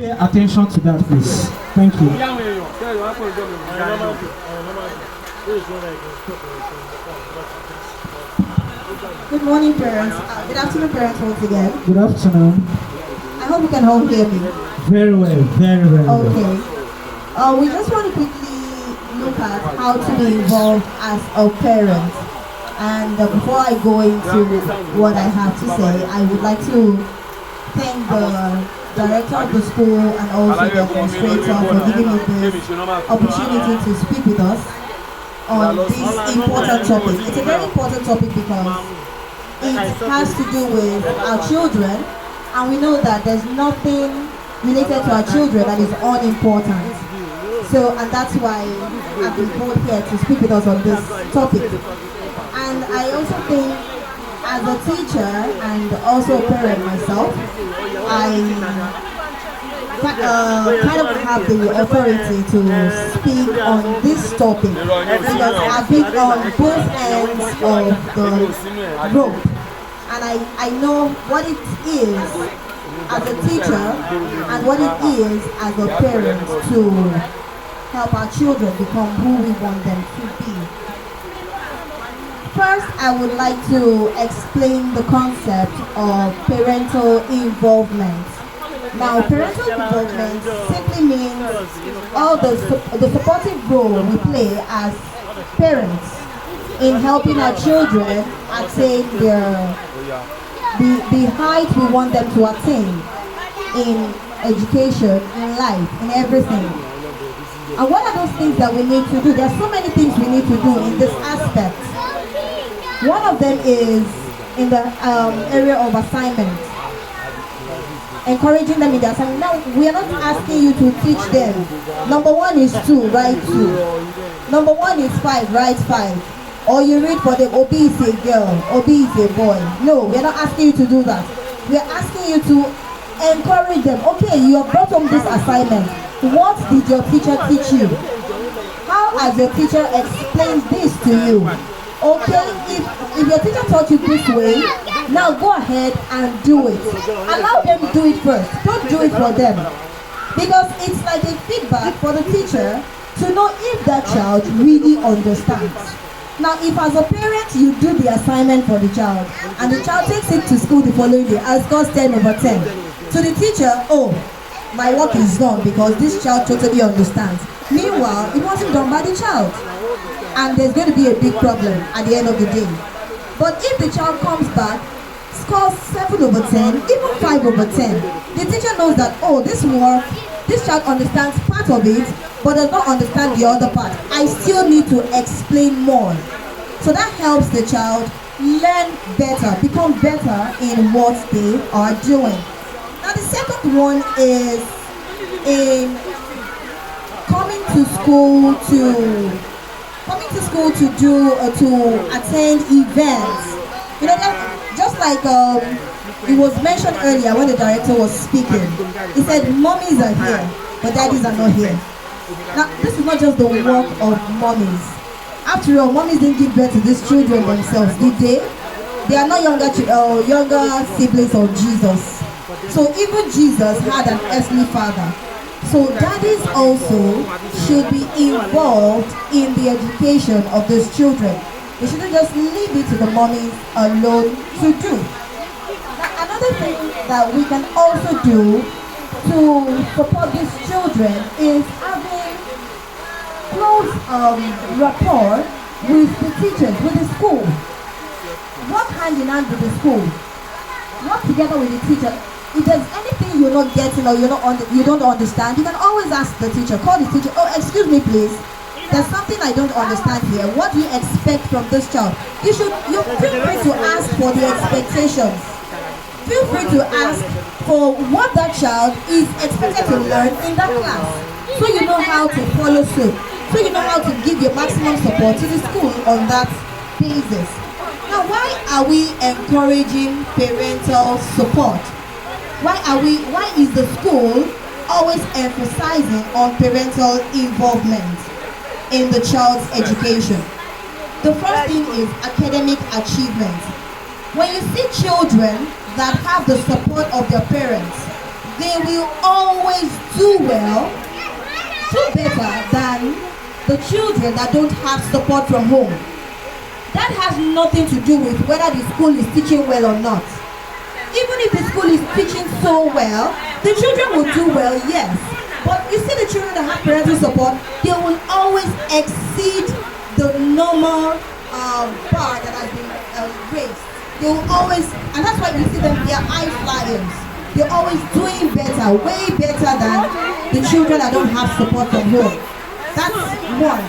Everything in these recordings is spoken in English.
Pay attention to that, please. Thank you. Good morning, parents. Good afternoon, parents, once again. Good afternoon. I hope you can all hear me. Very well, very, very well. Okay. We just want to quickly look at how to be involved as a parent. And before I go into what I have to say, I would like to thank the director of the school and also the administrator for giving me this opportunity to speak with us on this important topic. It's a very important topic because it has to do with our children, and we know that there's nothing related to our children that is unimportant. So, and that's why I've been called here to speak with us on this topic. And I also think, as a teacher and also a parent myself, I kind of have the authority to speak on this topic because I've been on both ends of the rope, and I know what it is as a teacher and what it is as a parent to help our children become who we want them to be. First, I would like to explain the concept of parental involvement. Now, parental involvement simply means all the supportive role we play as parents in helping our children attain the height we want them to attain in education, in life, in everything. And what are those things that we need to do? There are so many things we need to do in this aspect. One of them is in the area of assignment. Encouraging them in their assignment. Now, we are not asking you to teach them. Number 1 is 2, write 2. Number 1 is 5, write 5. Or you read for them, Obi is a girl, Obi is a boy. No, we are not asking you to do that. We are asking you to encourage them. Okay, you have brought home this assignment. What did your teacher teach you? How has your teacher explained this to you? Okay, if your teacher taught you this way, now go ahead and do it. Allow them to do it first. Don't do it for them. Because it's like a feedback for the teacher to know if that child really understands. Now, if as a parent you do the assignment for the child and the child takes it to school the following day and scores 10 over 10, to the teacher, oh, my work is done because this child totally understands. Meanwhile, it wasn't done by the child. And there's going to be a big problem at the end of the day. But if the child comes back, scores 7 over 10, even 5 over 10, the teacher knows that, oh, this child understands part of it, but does not understand the other part. I still need to explain more. So that helps the child learn better, become better in what they are doing. Now the second one is in coming to school to attend events. You know, that just like it was mentioned earlier when the director was speaking. He said mommies are here, but daddies are not here. Now this is not just the work of mommies. After all, mommies didn't give birth to these children themselves, did they? They are not younger siblings of Jesus. So even Jesus had an earthly father. So daddies also should be involved in the education of these children. They shouldn't just leave it to the mommies alone to do. Now, another thing that we can also do to support these children is having close rapport with the teachers, with the school. Work hand in hand with the school. Work together with the teacher. If there's anything you're not getting or you don't understand, you can always ask the teacher. Call the teacher. Oh, excuse me, please. There's something I don't understand here. What do you expect from this child? You feel free to ask for the expectations. Feel free to ask for what that child is expected to learn in that class. So you know how to follow suit. So you know how to give your maximum support to the school on that basis. Now, why are we encouraging parental support? Why is the school always emphasizing on parental involvement in the child's education? The first thing is academic achievement. When you see children that have the support of their parents, they will always do well, do better than the children that don't have support from home. That has nothing to do with whether the school is teaching well or not. Even if the school is teaching so well, the children will do well, yes. But you see the children that have parental support, they will always exceed the normal bar that has been raised. They will always, and that's why you see them, they are high flyers. They're always doing better, way better than the children that don't have support from home. That's one.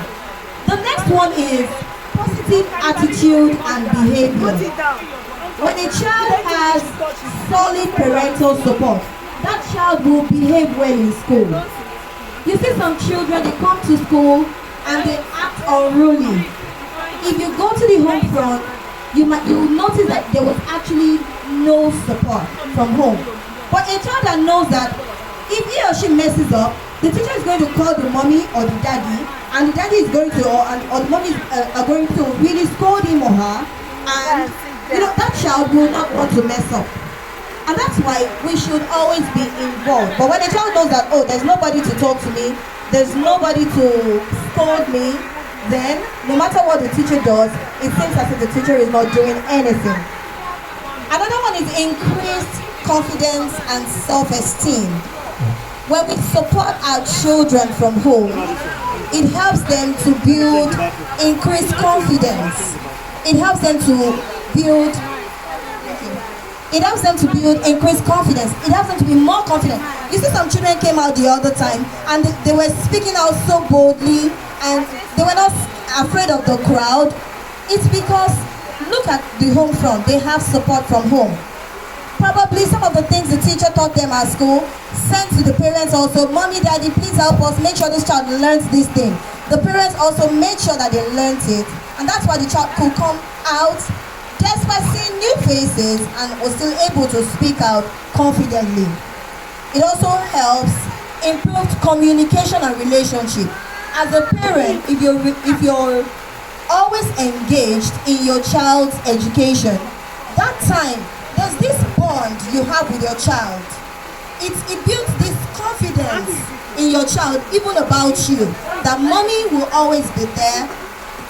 The next one is positive attitude and behavior. When a child has solid parental support, that child will behave well in school. You see some children, they come to school and they act unruly. If you go to the home front, you will notice that there was actually no support from home. But a child that knows that if he or she messes up, the teacher is going to call the mommy or the daddy, and the daddy is going to, or the mommy are going to really scold him or her, and that child will not want to mess up. And that's why we should always be involved. But when a child knows that, oh, there's nobody to talk to me, there's nobody to scold me, then no matter what the teacher does, it seems as if the teacher is not doing anything. Another one is increased confidence and self-esteem. When we support our children from home, it helps them to build increased confidence. It helps them to build increased confidence. It helps them to be more confident. You see some children came out the other time and they were speaking out so boldly and they were not afraid of the crowd. It's because look at the home front. They have support from home. Probably some of the things the teacher taught them at school sent to the parents also. Mommy, daddy, please help us make sure this child learns this thing. The parents also made sure that they learned it, and that's why the child could come out despite seeing new faces and was still able to speak out confidently. It also helps improve communication and relationship. As a parent, if you're always engaged in your child's education, that time there's this bond you have with your child. It builds this confidence in your child, even about you, that mommy will always be there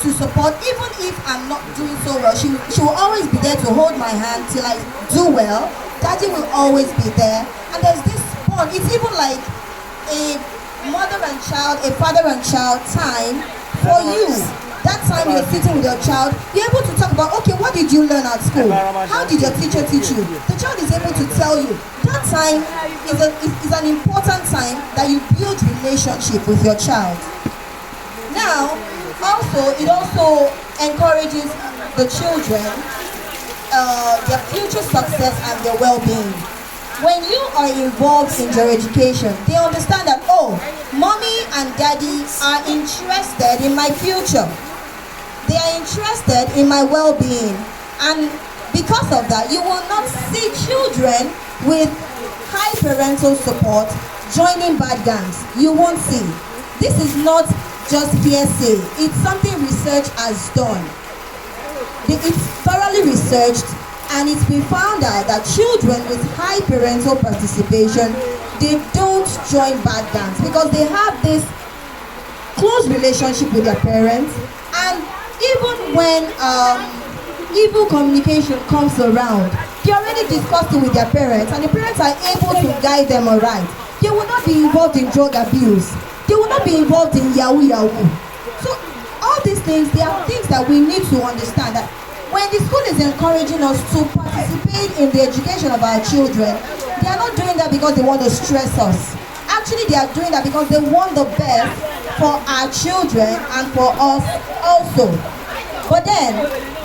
to support. Even if I'm not doing so well, she will always be there to hold my hand till I do well. Daddy will always be there, and there's this bond. It's even like a mother and child, a father and child time for you. That time you're sitting with your child, you're able to talk about, okay, what did you learn at school? How did your teacher teach you? The child is able to tell you. That time is an important time that you build relationship with your child. Now, it also encourages the children, their future success and their well-being. When you are involved in their education, they understand that, oh, mommy and daddy are interested in my future. They are interested in my well-being, and because of that, you will not see children with high parental support joining bad gangs. You won't see. This is not just hearsay. It's something research has done. It's thoroughly researched, and it's been found out that children with high parental participation, they don't join bad gangs because they have this close relationship with their parents, and even when evil communication comes around, they already discussed it with their parents, and the parents are able to guide them aright. They will not be involved in drug abuse. They will not be involved in yahoo. So all these things, they are things that we need to understand, that when the school is encouraging us to participate in the education of our children, they are not doing that because they want to stress us. Actually, they are doing that because they want the best for our children and for us also. But then,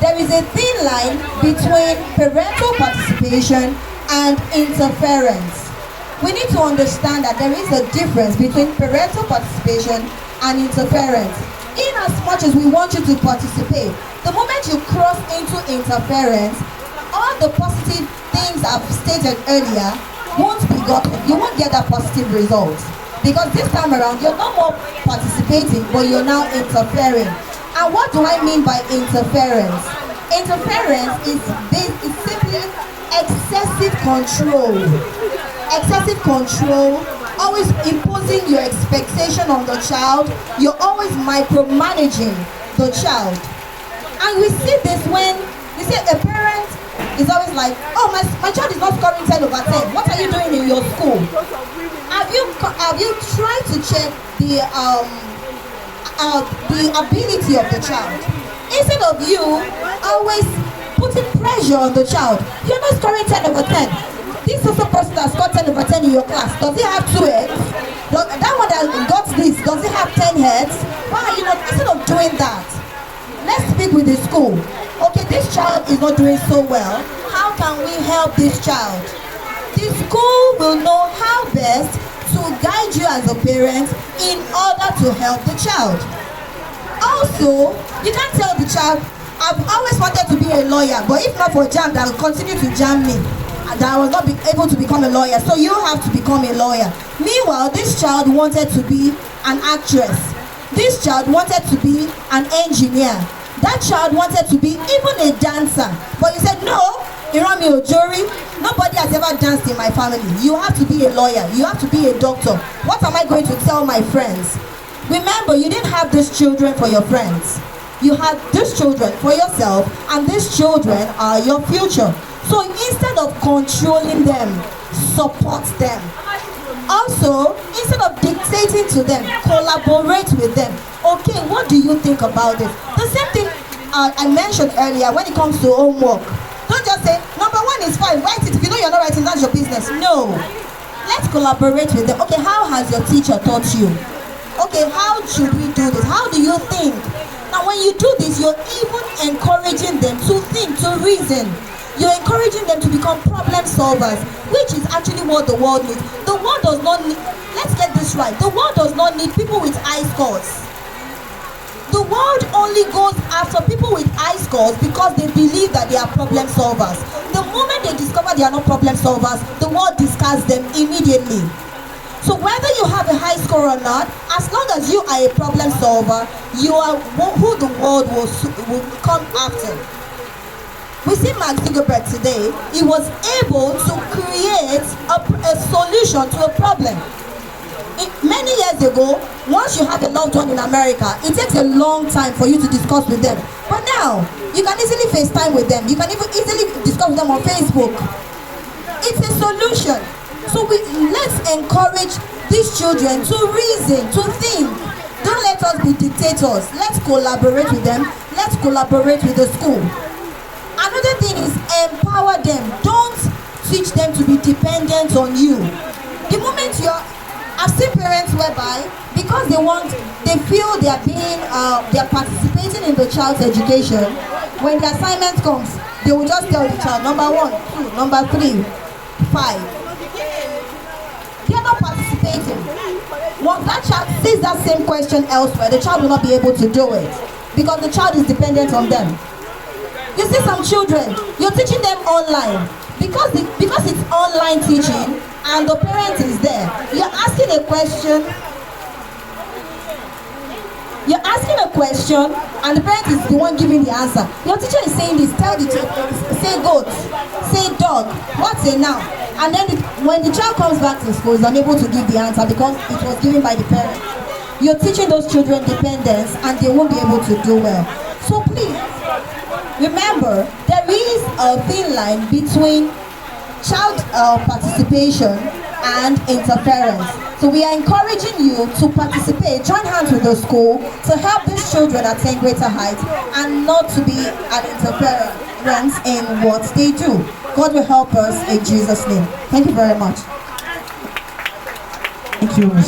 there is a thin line between parental participation and interference. We need to understand that there is a difference between parental participation and interference. In as much as we want you to participate, the moment you cross into interference, all the positive things I've stated earlier won't be gotten. You won't get that positive result, because this time around you're not more participating, but you're now interfering. And what do I mean by interference? Interference is simply excessive control. excessive control, always imposing your expectation on the child. You're always micromanaging the child. And we see this when you see a parent is always like, oh, my child is not scoring 10 over 10. What are you doing in your school? Have you tried to check the ability of the child? Instead of you always putting pressure on the child, you're not scoring 10 over 10. This is the person that scored 10 over 10 in your class. Does he have 2 heads? That one that got this, does he have 10 heads? Why are you not, instead of doing that, let's speak with the school. Okay, this child is not doing so well. How can we help this child? The school will know how best to guide you as a parent in order to help the child. Also, you can't tell the child, I've always wanted to be a lawyer, but if not for jam, that will continue to jam me. That I was not able to become a lawyer, so you have to become a lawyer. Meanwhile, this child wanted to be an actress. This child wanted to be an engineer. That child wanted to be even a dancer. But you said, no, Irami Ojori, nobody has ever danced in my family. You have to be a lawyer. You have to be a doctor. What am I going to tell my friends? Remember, you didn't have these children for your friends. You had these children for yourself, and these children are your future. So instead of controlling them, support them. Also, instead of dictating to them, collaborate with them. Okay, what do you think about this? The same thing I mentioned earlier when it comes to homework. Don't just say, number 1 is fine, write it. If you know you're not writing, that's your business. No. Let's collaborate with them. Okay, how has your teacher taught you? Okay, how should we do this? How do you think? Now, when you do this, you're even encouraging them to think, to reason. You're encouraging them to become problem solvers, which is actually what the world needs. The world does not need, let's get this right, the world does not need people with high scores. The world only goes after people with high scores because they believe that they are problem solvers. The moment they discover they are not problem solvers, the world discards them immediately. So whether you have a high score or not, as long as you are a problem solver, you are who the world will come after. We see Mark Zuckerberg today. He was able to create a solution to a problem. Many years ago, once you have a loved one in America, it takes a long time for you to discuss with them. But now, you can easily FaceTime with them. You can even easily discuss with them on Facebook. It's a solution. So let's encourage these children to reason, to think. Don't let us be dictators. Let's collaborate with them. Let's collaborate with the school. Another thing is empower them. Don't teach them to be dependent on you. The moment I've seen parents whereby because they feel they're participating in the child's education. When the assignment comes, they will just tell the child number 1, 2, number 3, 5. They're not participating. Once that child sees that same question elsewhere, the child will not be able to do it because the child is dependent on them. You see some children, you're teaching them online because it's online teaching and the parent is there. You're asking a question and the parent is the one giving the answer. Your teacher is saying this, tell the child, say goat, say dog, what's a noun? And then when the child comes back to school, is unable to give the answer because it was given by the parent. You're teaching those children dependence and they won't be able to do well. So please, remember, there is a thin line between child participation and interference. So we are encouraging you to participate, join hands with the school to help these children attain greater heights and not to be an interference in what they do. God will help us in Jesus' name. Thank you very much. Thank you, Ms.